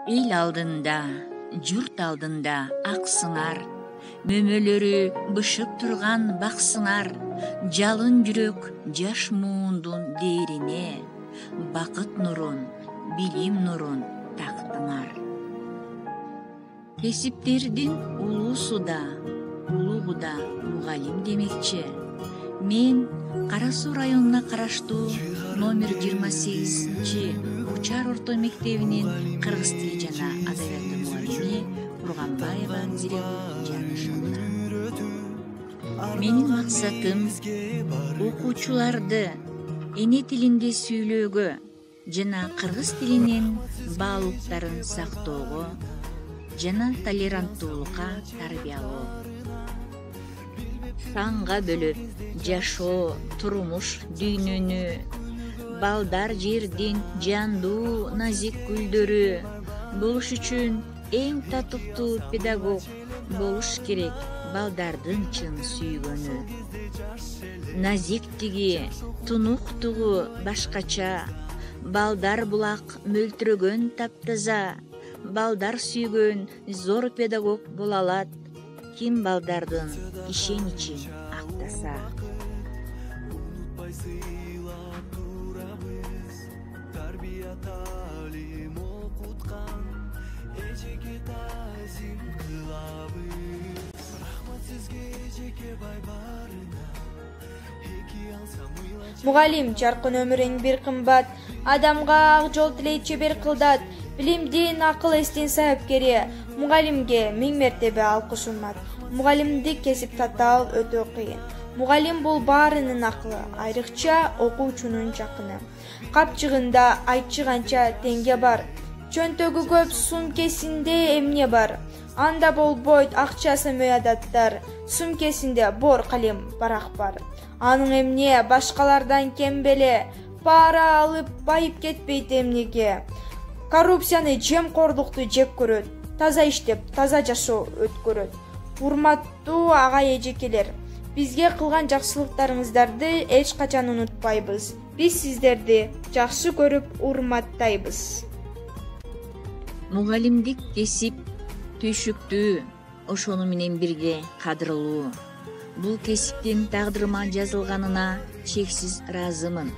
эл алдында, журт алдында аксыңар, мөмөлөрү бышып турган баксыңар, жалын жүрөк жаш муундун дээрине, бакыт нурун, билим нурун тактыңар. Кесиптердин улуусу да, улугу да мугалим демекчи. Мен Кара Суу районуна караштуу номер 28 Учар орто мектебинин кыргыз тили жана адабияты мугалими Курганбаева Зирегул Жанышевна. Менин максатым окуучуларды эне тилинде сүйлөөгө жана кыргыз тилинин баалуулуктарын сактоого жана толеранттуулукка тарбиялоо. Санга бөлөп жашоо, турмуш дүйнөнү, балдар жердин жандуу назик гүлдөрү болуш үчүн эң татыктуу педагог болуш керек балдардын чын сүйгөнү. Назиктиги, тунуктугу башкача, балдар булак мөлтүрөгөн таптаза, балдар сүйгөн зор педагог боло алат, ким балдардын ишеничин актаса. Мугалим жаркын өмүрүң бир кымбат, адамга ак жол тилейт чебер кылдат, билимдин акыл эстин сайыпкери, мугалимге миң мертебе алкыш урмат. Мугалимдик кесип татаал өтө кыйын. Мугалим бул баарынын акылы, айрыкча окуучунун жакыны. Капчыгында айтчы канча теңге бар, чөнтөгү көп сумкесинде эмне бар. Анда болбойт акчасы мөядаттар, сумкесинде бор калем барак бар. Анын эмне башкалардан кем беле, пара алып байып кетпейт эмнеге. Коррупцияны, жемкорлукту жек көрөт, таза иштеп, таза жашоо өткөрөт. Урматтуу агай эжекелер, бизге кылган жакшылыктарыңыздарды эч качан унутпайбыз. Биз сиздерди жакшы көрүп урматтайбыз. Мугалимдик кесип түйшүктүү, ошону менен бирге кадырлуу. Бул кесиптин тагдырыма жазылганына чексиз ыраазымын.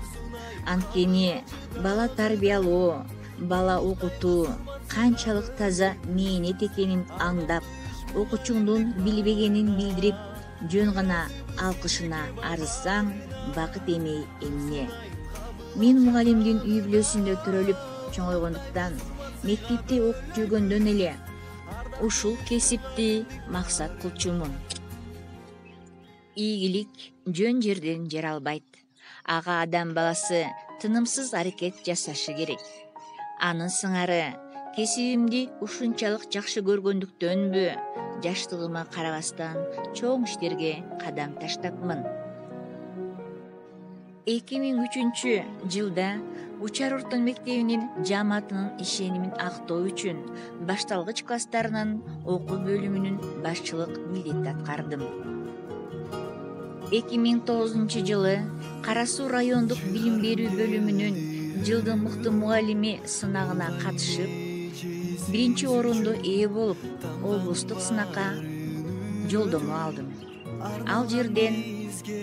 Анткени бала тарбиялоо, бала окутуу канчалык таза мээнет экенин аңдап, окуучуңдун билбегенин билдирип, жөн гана алкышына арызсаң, бакыт эмей эмне. Мен мугалимдин үй бүлөсүндө төрөлүп чоңойгондуктан, мектепте окуп жүргөндөн эле ушул кесипти максат кылчумун. Ийгилик жөн жерден жаралбайт. Ага адам баласы тынымсыз аракет жасашы керек. Анын сыңары кесибимди ушунчалык жакшы көргөндүктөнбү, жаштыгыма карабастан чоң иштерге кадам таштапмын. 2003 жылда Учар орто мектебинин жааматынын ишенимин актоо үчүн башталгыч класстарынын окуу бөлүмүнүн башчылык милдетти аткардым. 2009 жылы Кара Суу райондук билим берүү бөлүмүнүн жылдын мыкты мугалими сынагына катышып, 1 орунду ээ болуп, облустук сынакка жолдомо алдым. Ал жерден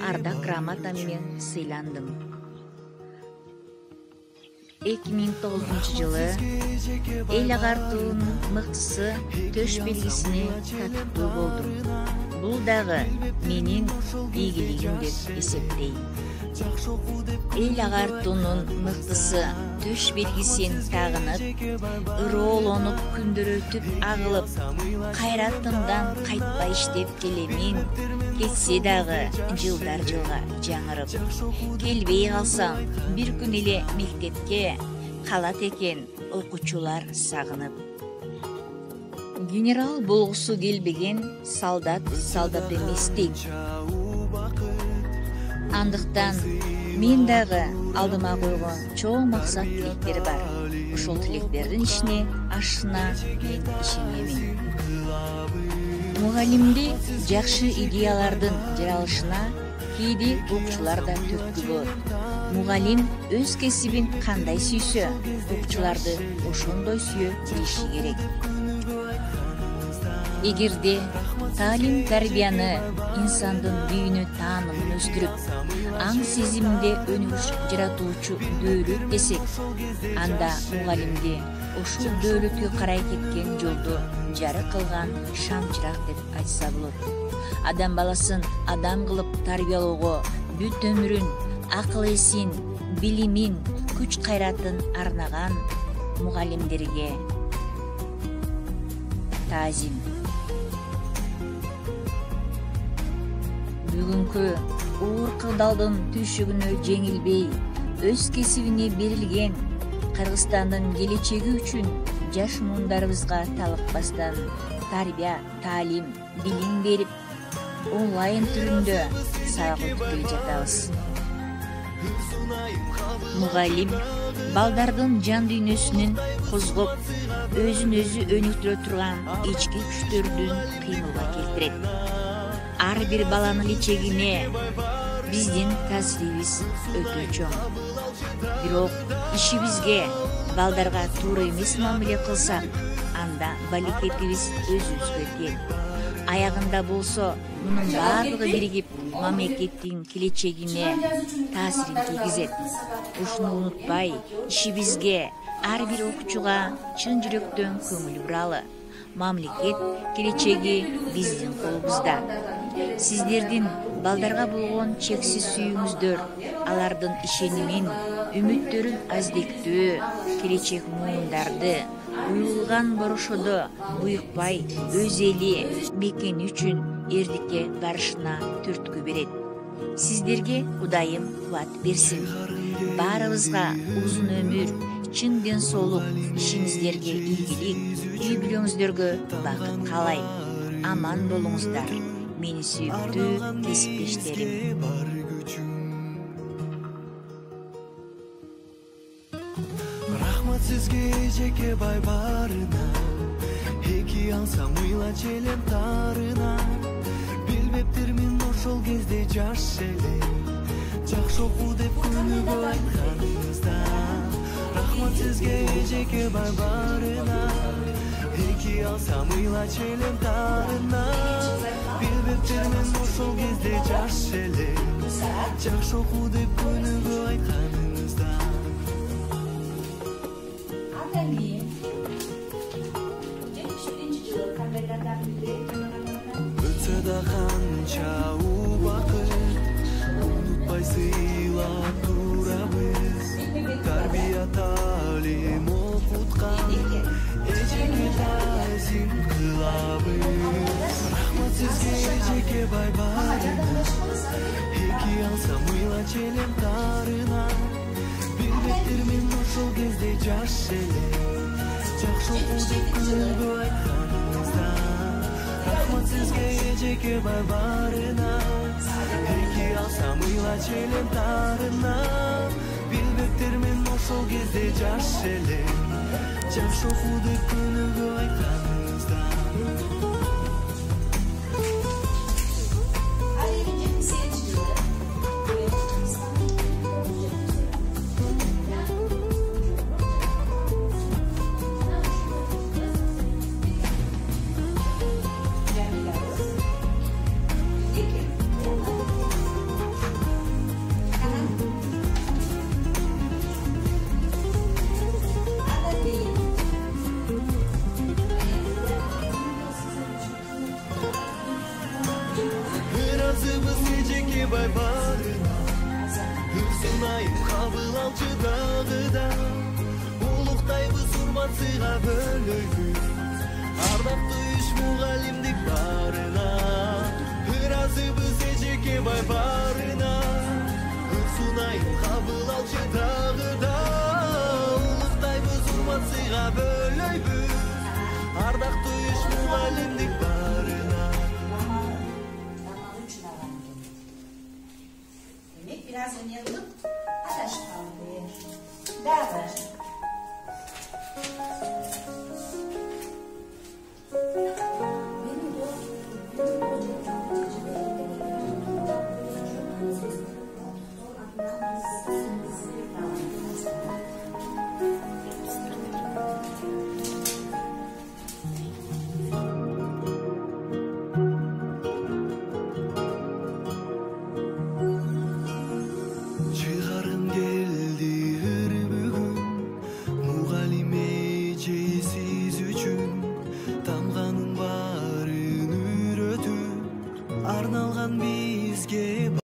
ардак грамота менен сыйландым. 2009 жылы эл агартуунун мыктысы төш белгисине татыктуу болдум. Бул дагы менин ийгилигим деп эсептейм. Эл агартуунун мыктысы төш белгисин тагынып, ыроолонуп күндөр өтүп агылып, кайратымдан кайтпай иштеп келемин. Кетсе дагы жылдар жылга жаңырып, келбей калсам бир күн эле мектепке, калат экен окуучулар сагынып. Генерал болгусу келбеген солдат эместик. Андыктан мен дагы алдыма койгон чоң максат тилектер бар. Ошол тилектердин ишине ашышына мен ишенемин. Мугалимди жакшы идеялардын жаралышына кээде окуучулар да түрткү болот. Мугалим өз кесибин кандай сүйсө, окуучуларды ошондой сүйө билиши керек. Эгерде таалим тарбияны инсандын дүйнө таанымын өстүрүп, аң сезиминде өнүгүш жаратуучу дөөлөт десек, анда мугалимди ошол дөөлөткө карай кеткен жолду жарык кылган шамчырак деп айтса болот. Адам баласын адам кылып тарбиялоого бүт өмүрүн, акыл эсин, билимин, күч кайратын арнаган мугалимдерге таазим. Бүгүнкү оор кырдаалдын түйшүгүнө жеңилбей, өз кесибине берилген Кыргызстандын келечеги үчүн жаш муундарыбызга талыкпастан тарбия, таалим, билим берип, онлайн түрүндө сабак өтүп келе жатабыз. Мугалим балдардын жан дүйнөсүнүн козгоп, өзүн өзү өнүктүрө турган ички күчтөрдүн кыймылга келтирет. Ар бир баланын ичегине биздин таасирибиз өтө чоң. Бирок ишибизге, балдарга туура эмес мамиле кылсак, анда балекетибиз өзүбүзгө тең. Аягында болсо, мунун баардыгы биригип мамлекеттин келечегине таасирин тийгизет. Ушуну унутпай, ишибизге, ар бир окуучуга чын жүрөктөн көңүл буралы. Мамлекет келечеги биздин колубузда. Сиздердин балдарга болгон чексиз сүйүүңүздөр, алардын ишенимин, үмүттөрүн аздектөө, келечек муундарды уюлган борошодо буйукпай өз эли, мекени үчүн эрликке барышына түрткү берет. Сиздерге Кудайым кубат берсин. Баарыбызга узун өмүр, чын ден соолук, ишиңиздерге ийгилик, үй бүлөңүздөргө бакыт каалайм. Аман болуңуздар. Мени сүйүктүү кесиптештерим. Рахмат сизге жеке бай барына, эки алсам ыйла челем тарына. Билбептирмин ошол кезде жаш эле, жакшы окуу деп күнүгө айтканыңызда. Рахмат сизге жеке бай барына, эки алсам ыйла челем тарына. Билбептирмин ошол кезде жаш эле, жакшы окуу деп күнүгө айтканыңызда. Өтсө да канча убакыт, унутпай сыйлап турабыз. Тарбия, таалим окуткан, эжеке таазим кылабыз. Рахмат сизге жеке бай барына, эки алсам ыйла челем тарына. Билбептирмин ошол кезде жаш эле, жакшы окуу деп күнүгө айтканыңызда. Рахмат сизге жеке бай барына, эки алсам ыйла челем тарына. Билбептирмин ошол кезде жаш эле, жакшы окуу деп күнүгө айтканыңызда. Бай барына, ырсынайым кабыл алчы дагыда. Улуктайбыз урмат сыйга бөлөйбүз, ардактуу иш мугалимдик барына. Ыраазыбыз эжеке бай барына, ырсынайым кабыл алчы дагыда. Улуктайбыз урмат сыйга бөлөйбүз, ардактуу иш мугалимдик барына. Biraz oynayalım. Hadi aşkım. Daha var.